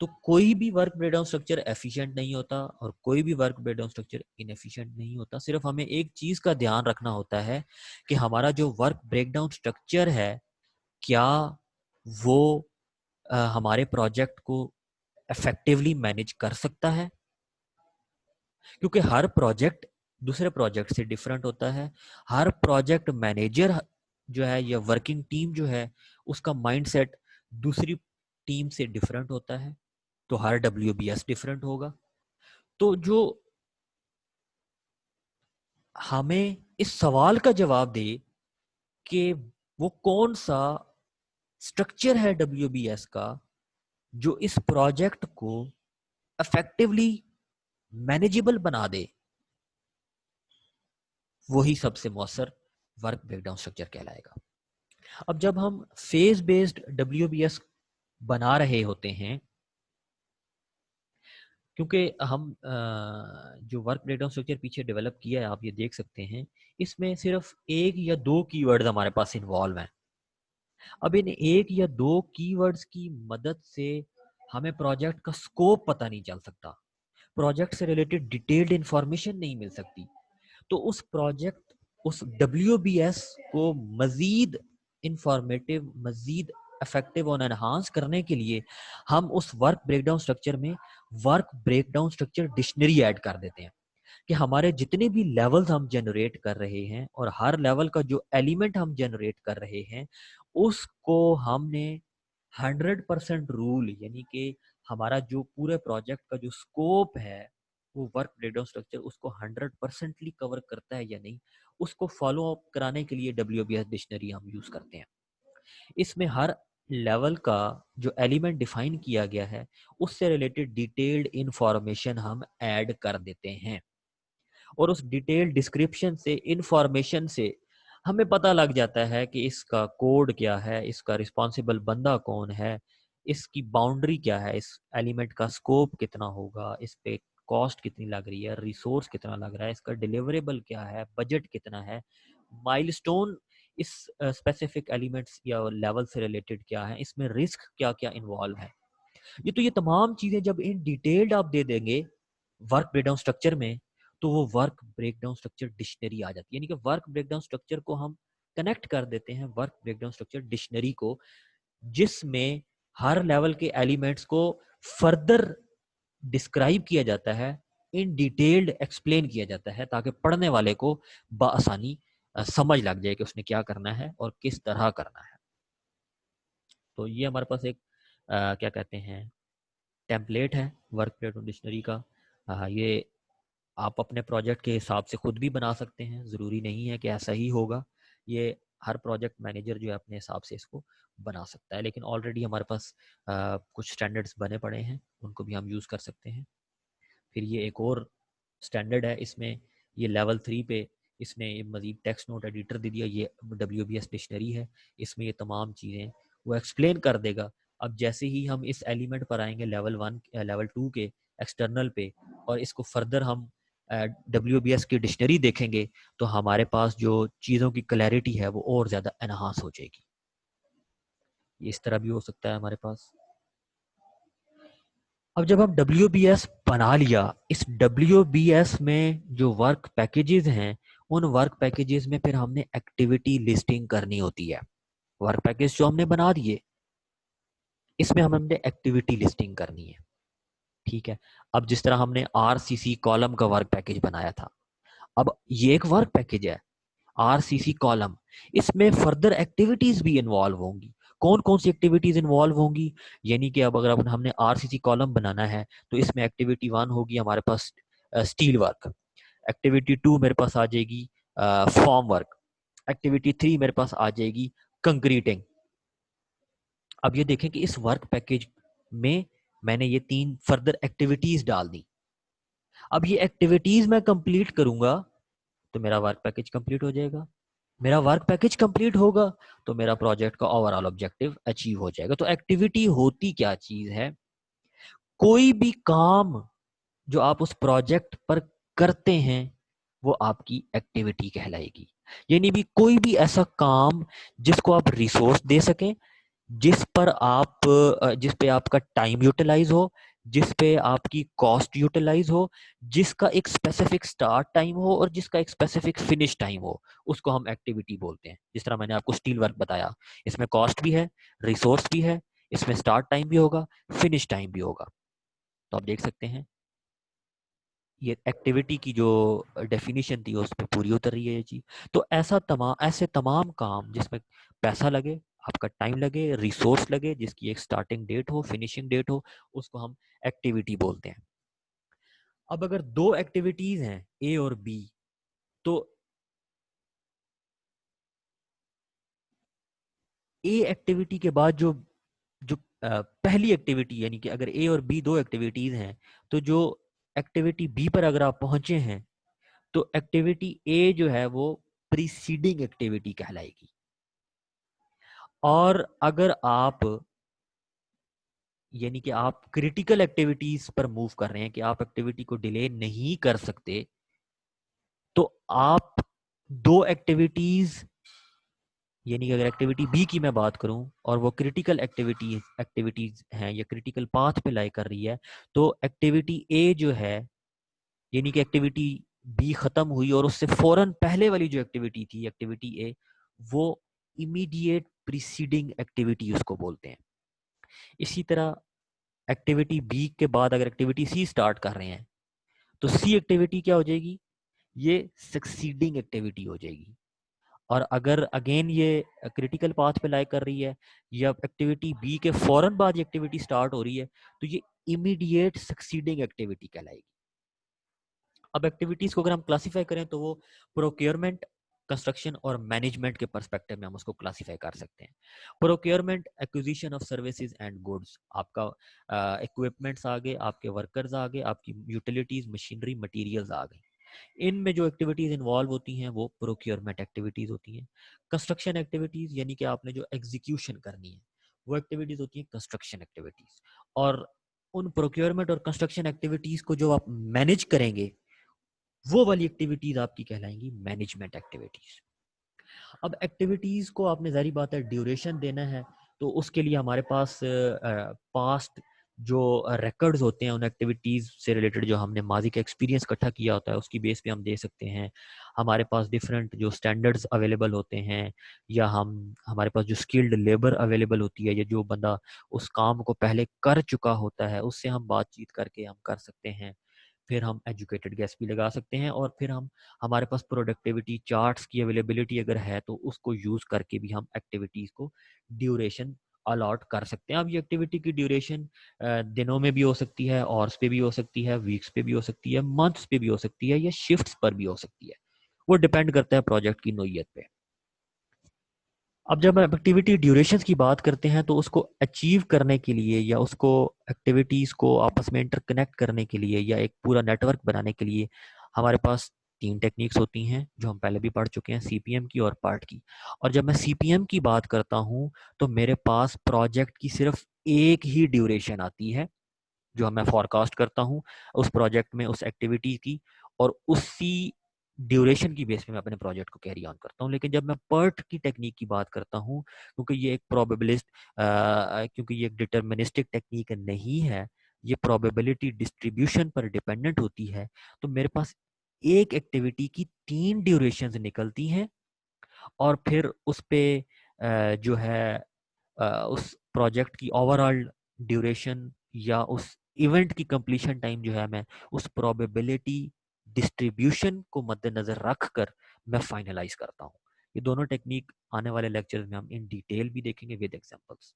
तो कोई भी वर्क ब्रेकडाउन स्ट्रक्चर एफिशिएंट नहीं होता और कोई भी वर्क ब्रेकडाउन स्ट्रक्चर इनएफिशिएंट नहीं होता। सिर्फ हमें एक चीज का ध्यान रखना होता है कि हमारा जो वर्क ब्रेकडाउन स्ट्रक्चर है, क्या वो हमारे प्रोजेक्ट को इफेक्टिवली मैनेज कर सकता है। क्योंकि हर प्रोजेक्ट दूसरे प्रोजेक्ट से डिफरेंट होता है। हर प्रोजेक्ट मैनेजर जो है या वर्किंग टीम जो है उसका माइंडसेट दूसरी टीम से डिफरेंट होता है, तो हर WBS डिफरेंट होगा। तो जो हमें इस सवाल का जवाब दे कि वो कौन सा स्ट्रक्चर है WBS का जो इस प्रोजेक्ट को इफेक्टिवली मैनेजेबल बना दे, वही सबसे मौसर वर्क ब्रेकडाउन स्ट्रक्चर कहलाएगा। अब जब हम फेज बेस्ड WBS बना रहे होते हैं, क्योंकि हम जो वर्क ब्रेकडाउन स्ट्रक्चर पीछे डेवलप किया है आप ये देख सकते हैं, इसमें सिर्फ एक या दो कीवर्ड्स हमारे पास इन्वॉल्व हैं। अब इन एक या दो कीवर्ड्स की मदद से हमें प्रोजेक्ट का स्कोप पता नहीं चल सकता, प्रोजेक्ट से रिलेटेड डिटेल्ड इंफॉर्मेशन नहीं मिल सकती। तो उस WBS को मजीद इंफॉर्मेटिव, मजीद इफेक्टिव और एनहांस करने के लिए हम उस वर्क ब्रेकडाउन स्ट्रक्चर में work breakdown structure dictionary add कर देते हैं कि हमारे जितने भी लेवल्स हम जनरेट कर रहे हैं और हर लेवल का जो एलिमेंट हम जनरेट कर रहे हैं उसको हमने 100% रूल यानी कि हमारा जो पूरे प्रोजेक्ट का जो स्कोप है वो वर्क ब्रेकडाउन स्ट्रक्चर उसको 100% कवर करता है या नहीं, उसको फॉलो अप कराने के लिए WBS डिक्शनरी हम यूज करते हैं। इसमें हर लेवल का जो एलिमेंट डिफाइन किया गया है उससे रिलेटेड डिटेल्ड इंफॉर्मेशन हम ऐड कर देते हैं, और उस डिटेल्ड डिस्क्रिप्शन से इंफॉर्मेशन से हमें पता लग जाता है कि इसका कोड क्या है, इसका रिस्पॉन्सिबल बंदा कौन है, इसकी बाउंड्री क्या है, इस एलिमेंट का स्कोप कितना होगा, इस पे कॉस्ट कितनी लग रही है, रिसोर्स कितना लग रहा है, इसका डिलीवरेबल क्या है, बजट कितना है, माइलस्टोन इस स्पेसिफिक एलिमेंट्स या लेवल से रिलेटेड क्या है, इसमें रिस्क क्या क्या इन्वॉल्व है। ये तमाम चीजें जब इन डिटेल्ड आप दे देंगे वर्क ब्रेकडाउन स्ट्रक्चर में, तो वो वर्क ब्रेकडाउन स्ट्रक्चर डिक्शनरी आ जाती है। यानी कि वर्क ब्रेकडाउन स्ट्रक्चर को हम कनेक्ट कर देते हैं वर्क ब्रेकडाउन स्ट्रक्चर डिक्शनरी को, जिसमें हर लेवल के एलिमेंट्स को फर्दर डिस्क्राइब किया जाता है, इन डिटेल्ड एक्सप्लेन किया जाता है, ताकि पढ़ने वाले को बआसानी समझ लग जाए कि उसने क्या करना है और किस तरह करना है। तो ये हमारे पास एक क्या कहते हैं टेम्पलेट है वर्क ब्रेकडाउन डिक्शनरी का। ये आप अपने प्रोजेक्ट के हिसाब से खुद भी बना सकते हैं, ज़रूरी नहीं है कि ऐसा ही होगा। ये हर प्रोजेक्ट मैनेजर जो है अपने हिसाब से इसको बना सकता है, लेकिन ऑलरेडी हमारे पास कुछ स्टैंडर्ड्स बने पड़े हैं, उनको भी हम यूज़ कर सकते हैं। फिर ये एक और स्टैंडर्ड है, इसमें ये लेवल 3 पे इसने मज़ीद टेक्स्ट नोट एडिटर दे दिया। ये WBS डिक्शनरी है, इसमें ये तमाम चीज़ें वो एक्सप्लेन कर देगा। अब जैसे ही हम इस एलिमेंट पर आएंगे लेवल 1 लेवल 2 के एक्सटर्नल पे, और इसको फर्दर हम WBS की डिक्शनरी देखेंगे, तो हमारे पास जो चीज़ों की क्लैरिटी है वो और ज़्यादा एनहांस हो जाएगी। इस तरह भी हो सकता है हमारे पास। अब जब हम WBS बना लिया, इस WBS में जो वर्क पैकेजेस हैं, उन वर्क पैकेजेस में फिर हमने एक्टिविटी लिस्टिंग करनी होती है। वर्क पैकेज जो हमने बना दिए, इसमें हमने एक्टिविटी लिस्टिंग करनी है। ठीक है। अब जिस तरह हमने RCC कॉलम का वर्क पैकेज बनाया था, अब ये एक वर्क पैकेज है RCC कॉलम, इसमें फर्दर एक्टिविटीज भी इन्वॉल्व होंगी। कौन कौन सी एक्टिविटीज इन्वॉल्व होंगी, यानी कि अब अगर हमने RCC कॉलम बनाना है तो इसमें एक्टिविटी 1 होगी हमारे पास स्टील वर्क, एक्टिविटी 2 मेरे पास आ जाएगी फॉर्म वर्क, एक्टिविटी 3 मेरे पास आ जाएगी कंक्रीटिंग। अब ये देखें कि इस वर्क पैकेज में मैंने ये 3 फर्दर एक्टिविटीज डाल दी। अब ये एक्टिविटीज मैं कंप्लीट करूंगा तो मेरा वर्क पैकेज कंप्लीट हो जाएगा। मेरा वर्क पैकेज कंप्लीट होगा तो मेरा प्रोजेक्ट का ओवरऑल ऑब्जेक्टिव अचीव हो जाएगा। तो एक्टिविटी होती क्या चीज है, कोई भी काम जो आप उस प्रोजेक्ट पर करते हैं वो आपकी एक्टिविटी कहलाएगी। यानी भी कोई भी ऐसा काम जिसको आप रिसोर्स दे सकें, जिस पे आपका टाइम यूटिलाइज हो, जिस पे आपकी कॉस्ट यूटिलाइज हो, जिसका एक स्पेसिफिक स्टार्ट टाइम हो और जिसका एक स्पेसिफिक फिनिश टाइम हो, उसको हम एक्टिविटी बोलते हैं। जिस तरह मैंने आपको स्टील वर्क बताया, इसमें कॉस्ट भी है, रिसोर्स भी है, इसमें स्टार्ट टाइम भी होगा, फिनिश टाइम भी होगा। तो आप देख सकते हैं ये एक्टिविटी की जो डेफिनेशन थी उस पर पूरी उतर रही है ये चीज। तो ऐसे तमाम काम जिसमें पैसा लगे, आपका टाइम लगे, रिसोर्स लगे, जिसकी एक स्टार्टिंग डेट हो, फिनिशिंग डेट हो, उसको हम एक्टिविटी बोलते हैं। अब अगर दो एक्टिविटीज हैं A और B, तो A एक्टिविटी के बाद जो जो पहली एक्टिविटी, यानी कि अगर A और B दो एक्टिविटीज हैं, तो जो एक्टिविटी B पर अगर आप पहुंचे हैं तो एक्टिविटी A जो है वो प्रीसीडिंग एक्टिविटी कहलाएगी। और अगर आप, यानी कि आप क्रिटिकल एक्टिविटीज पर मूव कर रहे हैं कि आप एक्टिविटी को डिले नहीं कर सकते, तो आप दो एक्टिविटीज, यानी कि अगर एक्टिविटी बी की मैं बात करूं और वो क्रिटिकल एक्टिविटीज हैं या क्रिटिकल पाथ पे लाई कर रही है, तो एक्टिविटी ए जो है, यानी कि एक्टिविटी बी खत्म हुई और उससे फौरन पहले वाली जो एक्टिविटी थी एक्टिविटी ए, वो इमीडिएट प्रीसीडिंग एक्टिविटी उसको बोलते हैं। इसी तरह एक्टिविटी बी के बाद अगर एक्टिविटी सी स्टार्ट कर रहे हैं तो सी एक्टिविटी क्या हो जाएगी, ये सक्सीडिंग एक्टिविटी हो जाएगी। और अगर अगेन ये क्रिटिकल पाथ पे लाई कर रही है या एक्टिविटी बी के फौरन बाद ये एक्टिविटी स्टार्ट हो रही है, तो ये इमीडिएट सक्सीडिंग एक्टिविटी कहलाएगी। अब एक्टिविटीज को अगर हम क्लासीफाई करें तो वो प्रोक्योरमेंट, कंस्ट्रक्शन और मैनेजमेंट के पर्सपेक्टिव में हम उसको क्लासीफाई कर सकते हैं। Procurement, acquisition of services and goods, आपका इक्विपमेंट्स आ गए, आपके वर्कर्स आ गए, आपकी यूटिलिटीज, मशीनरी, मटेरियल्स आ गए। इनमें जो एक्टिविटीज इन्वॉल्व होती हैं वो प्रोक्योरमेंट एक्टिविटीज होती हैं। कंस्ट्रक्शन एक्टिविटीज यानी कि आपने जो एग्जीक्यूशन करनी है वो एक्टिविटीज होती हैं कंस्ट्रक्शन एक्टिविटीज। और उन प्रोक्योरमेंट और कंस्ट्रक्शन एक्टिविटीज को जो आप मैनेज करेंगे वो वाली एक्टिविटीज आपकी कहलाएंगी मैनेजमेंट एक्टिविटीज। अब एक्टिविटीज को आपने जारी बात है ड्यूरेशन देना है, तो उसके लिए हमारे पास पास्ट जो रिकॉर्ड्स होते हैं उन एक्टिविटीज से रिलेटेड, जो हमने माजी का एक्सपीरियंस इकट्ठा किया होता है उसकी बेस पे हम दे सकते हैं। हमारे पास डिफरेंट जो स्टैंडर्ड्स अवेलेबल होते हैं, या हमारे पास जो स्किल्ड लेबर अवेलेबल होती है, या जो बंदा उस काम को पहले कर चुका होता है उससे हम बातचीत करके हम कर सकते हैं। फिर हम एजुकेटेड गैस भी लगा सकते हैं, और फिर हम हमारे पास प्रोडक्टिविटी चार्ट्स की अवेलेबिलिटी अगर है तो उसको यूज़ करके भी हम एक्टिविटीज़ को ड्यूरेशन अलॉट कर सकते हैं। अब ये एक्टिविटी की ड्यूरेशन दिनों में भी हो सकती है, आवर्स पे भी हो सकती है, वीक्स पे भी हो सकती है, मंथ्स पे भी हो सकती है, या शिफ्ट्स पर भी हो सकती है। वो डिपेंड करता है प्रोजेक्ट की नोयत पे। अब जब हम एक्टिविटी ड्यूरेशंस की बात करते हैं तो उसको अचीव करने के लिए, या उसको एक्टिविटीज़ को आपस में इंटरकनेक्ट करने के लिए, या एक पूरा नेटवर्क बनाने के लिए हमारे पास तीन टेक्निक्स होती हैं जो हम पहले भी पढ़ चुके हैं, सीपीएम की और पार्ट की। और जब मैं सीपीएम की बात करता हूँ तो मेरे पास प्रोजेक्ट की सिर्फ एक ही ड्यूरेशन आती है जो मैं फॉरकास्ट करता हूँ उस प्रोजेक्ट में उस एक्टिविटी की, और उसी ड्यूरेशन की बेस पे मैं अपने प्रोजेक्ट को कैरी ऑन करता हूँ। लेकिन जब मैं पर्ट की टेक्निक की बात करता हूँ, क्योंकि ये एक प्रोबेबिलिस्ट क्योंकि ये एक डिटर्मिनिस्टिक टेक्निक नहीं है, ये प्रोबेबिलिटी डिस्ट्रीब्यूशन पर डिपेंडेंट होती है, तो मेरे पास एक एक्टिविटी की तीन ड्यूरेशंस निकलती हैं, और फिर उस पे जो है उस प्रोजेक्ट की ओवरऑल ड्यूरेशन या उस इवेंट की कंप्लीशन टाइम जो है, मैं उस प्रोबेबिलिटी डिस्ट्रीब्यूशन को मद्देनजर रख कर मैं फाइनलाइज करता हूँ। ये दोनों टेक्निक आने वाले लेक्चर में हम इन डिटेल भी देखेंगे विद एग्जांपल्स।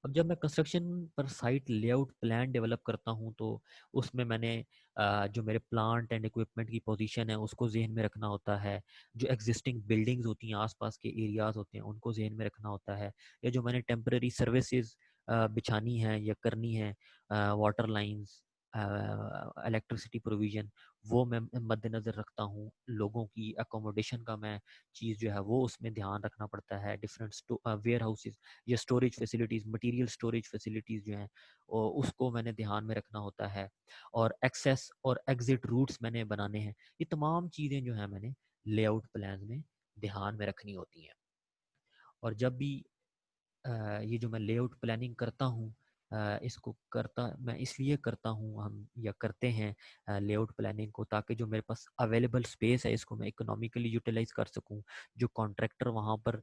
अब जब मैं कंस्ट्रक्शन पर साइट लेआउट प्लान डेवलप करता हूँ तो उसमें मैंने जो मेरे प्लांट एंड इक्विपमेंट की पोजीशन है उसको जहन में रखना होता है। जो एग्जिस्टिंग बिल्डिंग्स होती हैं, आसपास के एरियाज होते हैं, उनको जहन में रखना होता है। या जो मैंने टेम्परेरी सर्विसेज बिछानी है या करनी है, वाटर लाइंस, इलेक्ट्रिसिटी प्रोविज़न, वो मैं मद्देनज़र रखता हूँ। लोगों की अकोमोडेशन का मैं चीज़ जो है वो उसमें ध्यान रखना पड़ता है। डिफरेंट वेयर हाउसेज या storage facilities, material storage facilities जो हैं उसको मैंने ध्यान में रखना होता है। और एक्सेस और एग्जिट रूट्स मैंने बनाने हैं। ये तमाम चीज़ें जो हैं मैंने लेआउट प्लान में ध्यान में रखनी होती हैं। और जब भी ये जो मैं लेआउट प्लानिंग करता हूँ, इसको करता मैं इसलिए करता हूँ, हम या करते हैं लेआउट प्लानिंग को, ताकि जो मेरे पास अवेलेबल स्पेस है इसको मैं इकोनॉमिकली यूटिलाइज कर सकूँ। जो कॉन्ट्रैक्टर वहाँ पर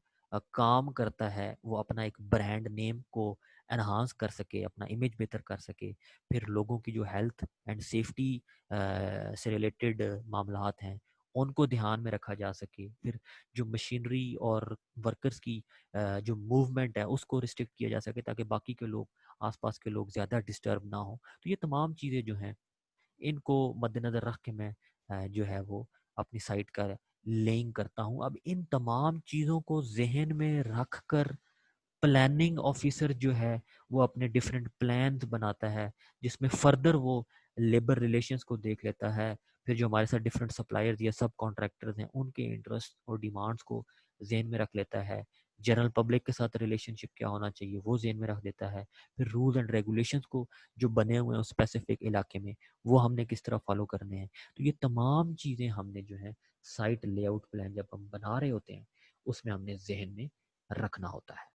काम करता है वो अपना एक ब्रांड नेम को एनहांस कर सके, अपना इमेज बेहतर कर सके। फिर लोगों की जो हेल्थ एंड सेफ्टी से रिलेटेड मामलात हैं उनको ध्यान में रखा जा सके। फिर जो मशीनरी और वर्कर्स की जो मूवमेंट है उसको रिस्ट्रिक्ट किया जा सके, ताकि बाकी के लोग, आसपास के लोग ज़्यादा डिस्टर्ब ना हो। तो ये तमाम चीज़ें जो हैं इनको मद्देनज़र रख के मैं जो है वो अपनी साइट का लेइंग करता हूँ। अब इन तमाम चीज़ों को जहन में रख कर प्लानिंग ऑफिसर जो है वो अपने डिफरेंट प्लान्स बनाता है, जिसमें फर्दर वो लेबर रिलेशंस को देख लेता है। फिर जो हमारे साथ डिफरेंट सप्लायर्स या सब कॉन्ट्रैक्टर्स हैं उनके इंटरेस्ट और डिमांड्स को जेन में रख लेता है। जनरल पब्लिक के साथ रिलेशनशिप क्या होना चाहिए वो जेन में रख देता है। फिर रूल्स एंड रेगुलेशंस को जो बने हुए हैं उस स्पेसिफिक इलाके में वो हमने किस तरह फॉलो करने हैं। तो ये तमाम चीज़ें हमने जो है साइट लेआउट प्लान जब हम बना रहे होते हैं उसमें हमने जहन में रखना होता है।